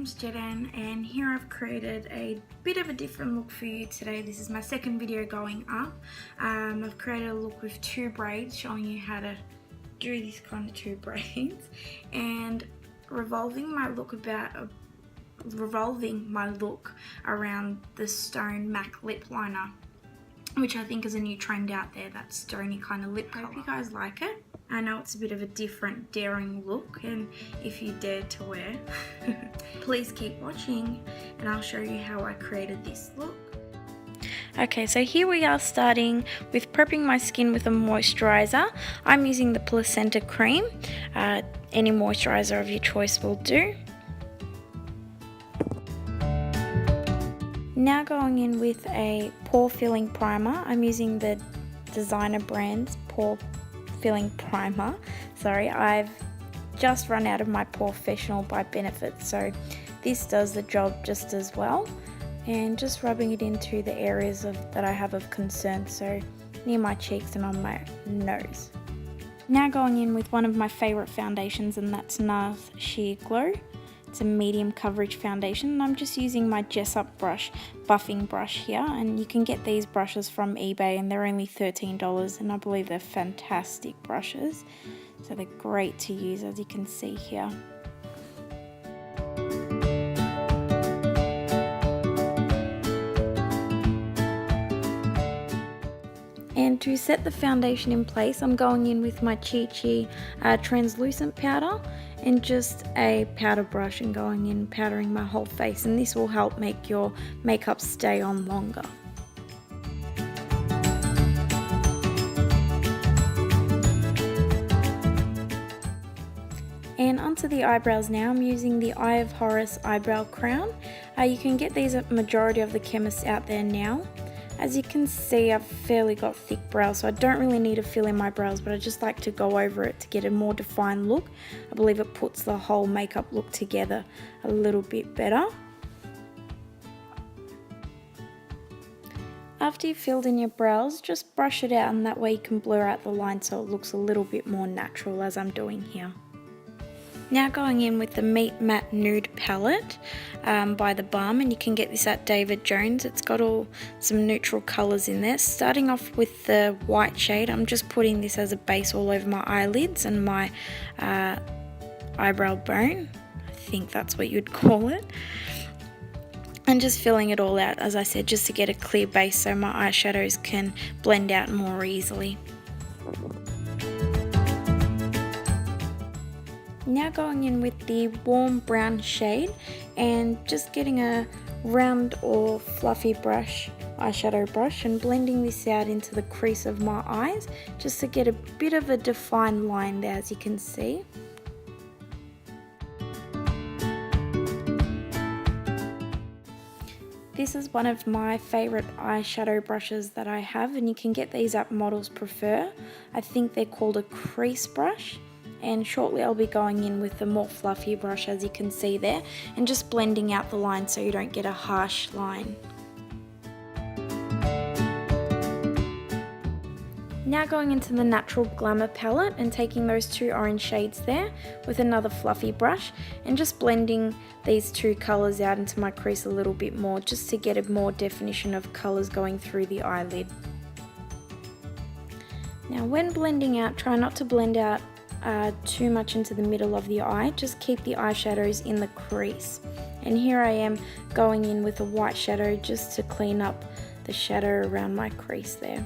name's Jaden, and here I've created a bit of a different look for you today. This is my second video going up. I've created a look with two braids, showing you how to do this kind of two braids, and revolving my look around the Stone MAC lip liner, which I think is a new trend out there, that stony kind of lip color. Hope you guys like it. I know it's a bit of a different, daring look, and if you dare to wear, please keep watching and I'll show you how I created this look. Okay, so here we are starting with prepping my skin with a moisturizer. I'm using the Placenta cream. Any moisturizer of your choice will do. Now going in with a pore filling primer. I'm using the Designer Brands Pore Filling Primer. Sorry, I've just run out of my Professional by Benefit, so this does the job just as well. And just rubbing it into the areas that I have of concern, so near my cheeks and on my nose. Now going in with one of my favourite foundations, and that's NARS Sheer Glow. It's a medium coverage foundation, and I'm just using my Jessup brush, buffing brush here, and you can get these brushes from eBay and they're only $13, and I believe they're fantastic brushes, so they're great to use, as you can see here. And to set the foundation in place, I'm going in with my Chi Chi translucent powder and just a powder brush, and going in powdering my whole face, and this will help make your makeup stay on longer. And onto the eyebrows now. I'm using the Eye of Horus eyebrow crown. You can get these at majority of the chemists out there now. As you can see, I've fairly got thick brows, so I don't really need to fill in my brows, but I just like to go over it to get a more defined look. I believe it puts the whole makeup look together a little bit better. After you've filled in your brows, just brush it out, and that way you can blur out the line so it looks a little bit more natural, as I'm doing here. Now going in with the Meet Matte Nude palette by The Balm, and you can get this at David Jones. It's got some neutral colours in there. Starting off with the white shade, I'm just putting this as a base all over my eyelids and my eyebrow bone. I think that's what you'd call it. And just filling it all out, as I said, just to get a clear base so my eyeshadows can blend out more easily. Now going in with the warm brown shade and just getting a round or fluffy eyeshadow brush, and blending this out into the crease of my eyes just to get a bit of a defined line there, as you can see. This is one of my favourite eyeshadow brushes that I have, and you can get these at Models Prefer. I think they're called a crease brush. And shortly I'll be going in with the more fluffy brush, as you can see there, and just blending out the line so you don't get a harsh line. Now going into the Natural Glamour palette and taking those two orange shades there with another fluffy brush, and just blending these two colours out into my crease a little bit more, just to get a more definition of colours going through the eyelid. Now when blending out, try not to blend out too much into the middle of the eye, just keep the eyeshadows in the crease. And here I am going in with a white shadow just to clean up the shadow around my crease there.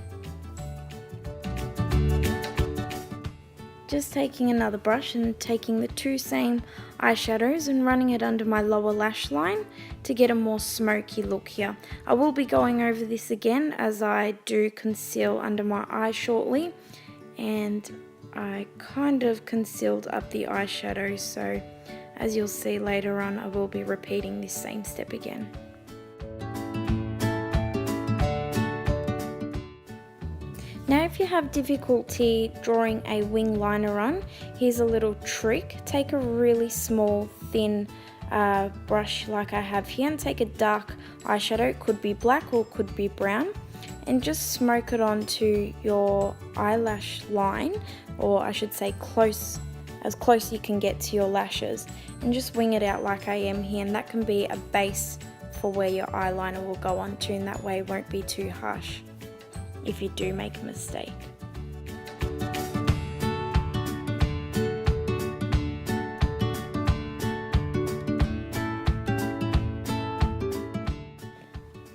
Just taking another brush and taking the two same eyeshadows and running it under my lower lash line to get a more smoky look here. I will be going over this again as I do conceal under my eye shortly, and I kind of concealed up the eyeshadow, so as you'll see later on, I will be repeating this same step again. Now if you have difficulty drawing a wing liner on, here's a little trick. Take a really small thin brush like I have here, and take a dark eyeshadow, it could be black or could be brown, and just smoke it onto your eyelash line, or I should say close as close as you can get to your lashes, and just wing it out like I am here, and that can be a base for where your eyeliner will go onto, and that way it won't be too harsh if you do make a mistake.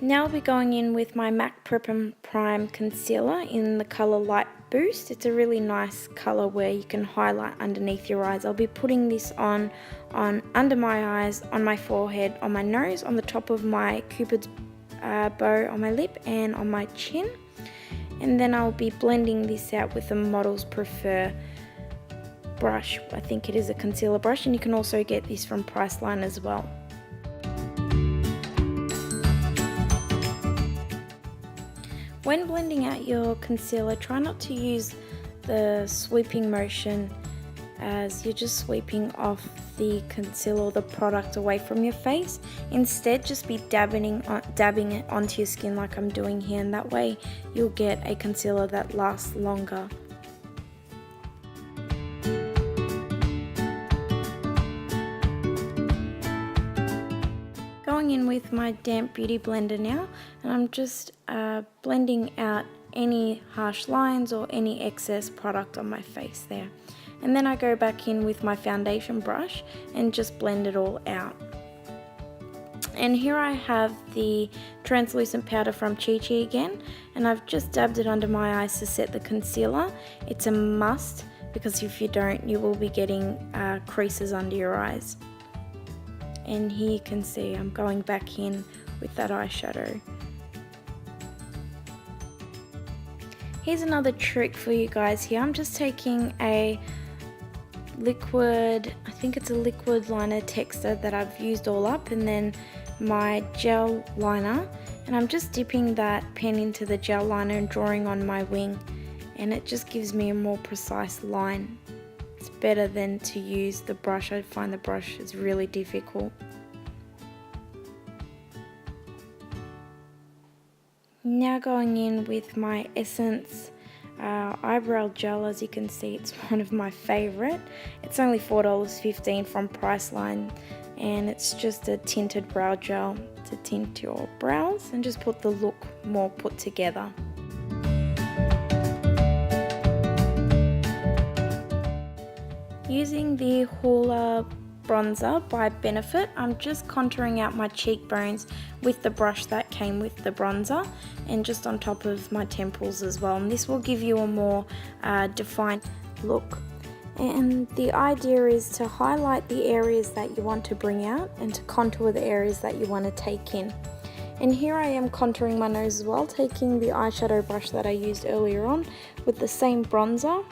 Now I'll be going in with my MAC Prep and Prime Concealer in the colour Light Boost. It's a really nice colour where you can highlight underneath your eyes. I'll be putting this on under my eyes, on my forehead, on my nose, on the top of my Cupid's bow on my lip, and on my chin. And then I'll be blending this out with the Models Prefer brush. I think it is a concealer brush, and you can also get this from Priceline as well. When blending out your concealer, try not to use the sweeping motion, as you're just sweeping off the concealer or the product away from your face. Instead, just be dabbing it onto your skin like I'm doing here, and that way you'll get a concealer that lasts longer. Going in with my damp beauty blender now, and I'm just blending out any harsh lines or any excess product on my face there. And then I go back in with my foundation brush and just blend it all out. And here I have the translucent powder from Chi Chi again, and I've just dabbed it under my eyes to set the concealer. It's a must, because if you don't, you will be getting creases under your eyes. And here you can see I'm going back in with that eyeshadow. Here's another trick for you guys here. I'm just taking a liquid, I think it's a liquid liner texter that I've used all up, and then my gel liner, and I'm just dipping that pen into the gel liner and drawing on my wing, and it just gives me a more precise line. It's better than to use the brush. I find the brush is really difficult. Now going in with my Essence eyebrow gel. As you can see, it's one of my favorite. It's only $4.15 from Priceline, and it's just a tinted brow gel to tint your brows and just put the look more put together. Using the Hoola bronzer by Benefit, I'm just contouring out my cheekbones with the brush that came with the bronzer, and just on top of my temples as well, and this will give you a more defined look. And the idea is to highlight the areas that you want to bring out and to contour the areas that you want to take in. And here I am contouring my nose as well, taking the eyeshadow brush that I used earlier on with the same bronzer,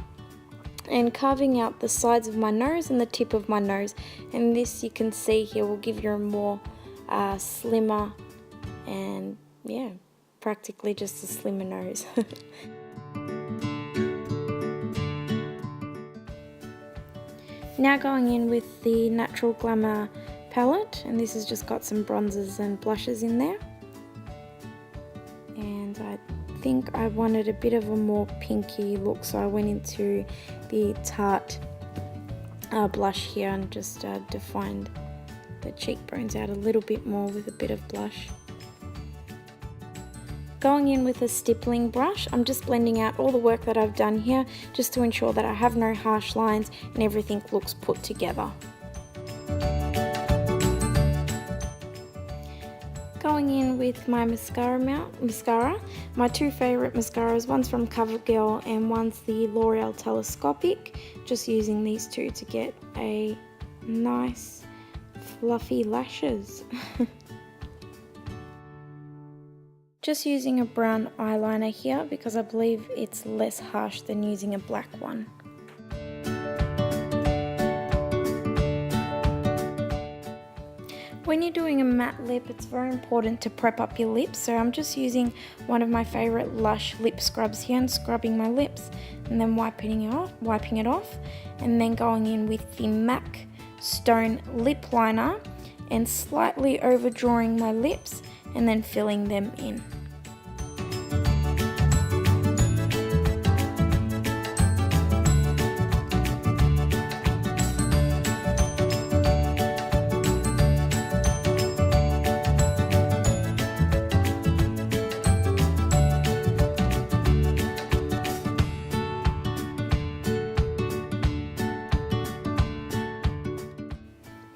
and carving out the sides of my nose and the tip of my nose. And this, you can see here, will give you a more slimmer, and yeah, practically just a slimmer nose. Now going in with the Natural Glamour palette, and this has just got some bronzers and blushes in there, and I think I wanted a bit of a more pinky look, so I went into the Tarte blush here and just defined the cheekbones out a little bit more with a bit of blush. Going in with a stippling brush, I'm just blending out all the work that I've done here, just to ensure that I have no harsh lines and everything looks put together. Going in with my mascara. My two favourite mascaras, one's from CoverGirl and one's the L'Oreal Telescopic. Just using these two to get a nice fluffy lashes. Just using a brown eyeliner here because I believe it's less harsh than using a black one. When you're doing a matte lip, it's very important to prep up your lips, so I'm just using one of my favourite Lush lip scrubs here and scrubbing my lips, and then wiping it off, and then going in with the MAC Stone lip liner and slightly overdrawing my lips and then filling them in.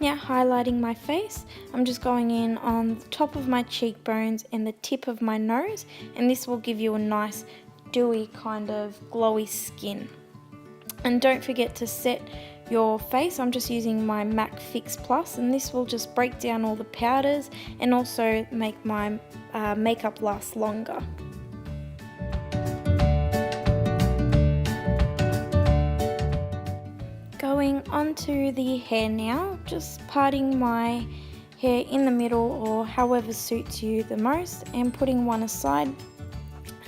Now highlighting my face, I'm just going in on the top of my cheekbones and the tip of my nose, and this will give you a nice dewy kind of glowy skin. And don't forget to set your face. I'm just using my MAC Fix Plus, and this will just break down all the powders and also make my makeup last longer. Going onto the hair now, just parting my hair in the middle or however suits you the most and putting one aside.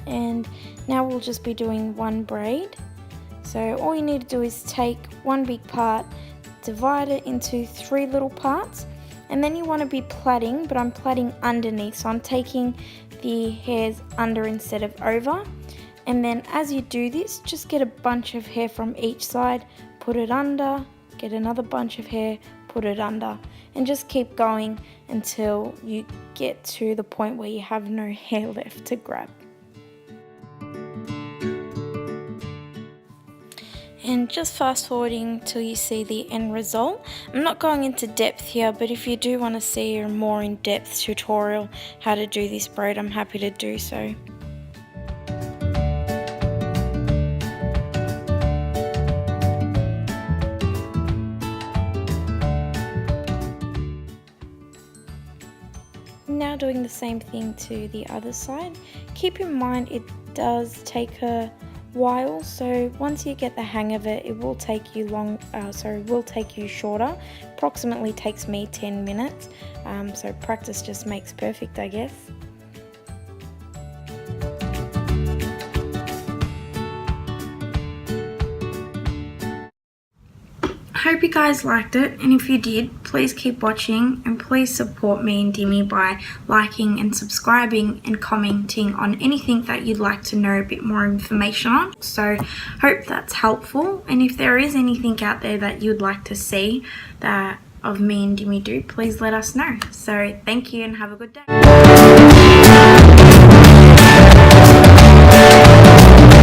And now we'll just be doing one braid. So all you need to do is take one big part, divide it into 3 little parts, and then you want to be plaiting, but I'm plaiting underneath, so I'm taking the hairs under instead of over. And then as you do this, just get a bunch of hair from each side, put it under, get another bunch of hair, put it under, and just keep going until you get to the point where you have no hair left to grab. And just fast forwarding till you see the end result. I'm not going into depth here, but if you do want to see a more in-depth tutorial how to do this braid, I'm happy to do so. Now doing the same thing to the other side. Keep in mind it does take a while, so once you get the hang of it, it will take you shorter. Approximately takes me 10 minutes, so practice just makes perfect, I guess. I hope you guys liked it, and if you did, please keep watching and please support me and Dimmy by liking and subscribing and commenting on anything that you'd like to know a bit more information on. So hope that's helpful, and if there is anything out there that you'd like to see that of me and Dimmy do, please let us know. So thank you and have a good day.